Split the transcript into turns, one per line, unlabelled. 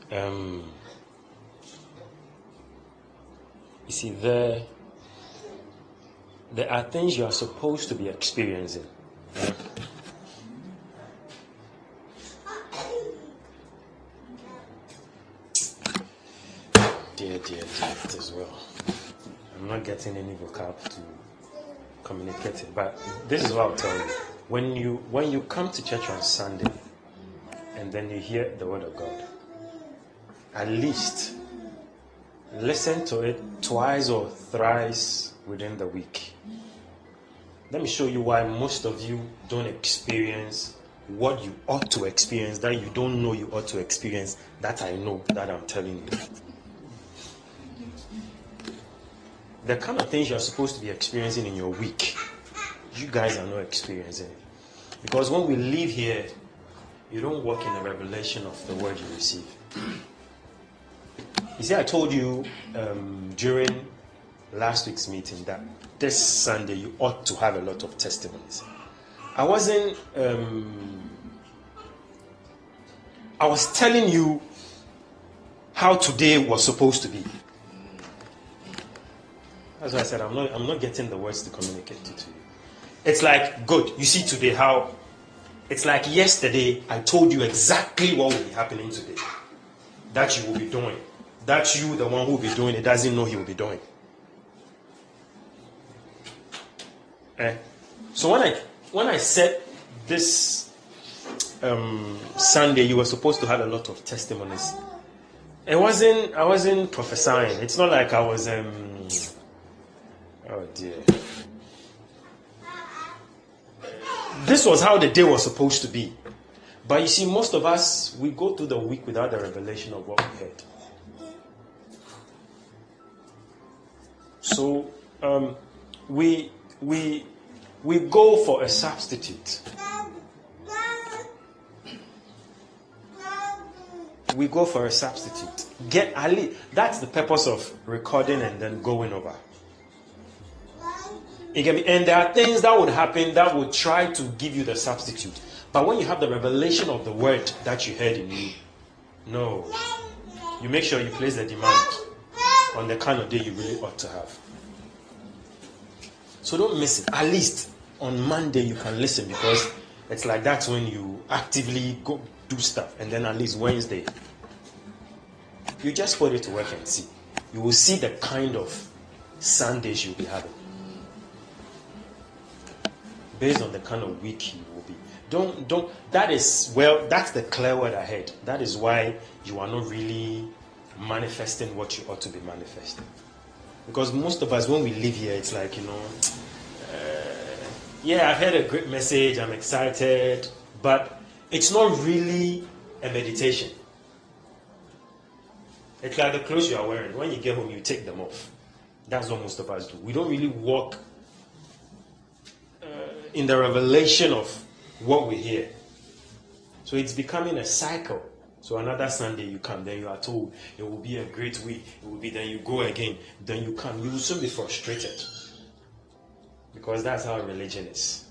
You see, there are things you are supposed to be experiencing. Dear, it as well. I'm not getting any vocab to communicate it, but this is what I'll tell you. When you come to church on Sunday and then you hear the word of God, at least listen to it twice or thrice within the week. Let me show you why most of you don't experience what you ought to experience, that you don't know you ought to experience, that I know, that I'm telling you. The kind of things you're supposed to be experiencing in your week, you guys are not experiencing it. Because when we leave here, you don't walk in the revelation of the word you receive. You see, I told you during last week's meeting that this Sunday you ought to have a lot of testimonies. I was telling you how today was supposed to be. That's why I said I'm not getting the words to communicate it to you. It's like, good, you see today how it's like yesterday I told you exactly what will be happening today. That you will be doing. That you, the one who will be doing it, doesn't know he will be doing. So when I said this Sunday you were supposed to have a lot of testimonies, I wasn't prophesying. It's not like I was oh dear. This was how the day was supposed to be. But you see, most of us, we go through the week without the revelation of what we heard. So we go for a substitute. We go for a substitute. That's the purpose of recording and then going over. And there are things that would happen that would try to give you the substitute. But when you have the revelation of the word that you heard in you, no. You make sure you place the demand on the kind of day you really ought to have. So don't miss it. At least on Monday you can listen, because it's like that's when you actively go do stuff. And then at least Wednesday, you just put it to work and see. You will see the kind of Sundays you'll be having. Based on the kind of week you will be. That's the clear word ahead. That is why you are not really manifesting what you ought to be manifesting. Because most of us, when we live here, it's like, I've heard a great message, I'm excited, but it's not really a meditation. It's like the clothes you are wearing. When you get home, you take them off. That's what most of us do. We don't really walk in the revelation of what we hear. So it's becoming a cycle. So another Sunday you come, then you are told it will be a great week. It will be, then you go again, then you come. You will soon be frustrated. Because that's how religion is.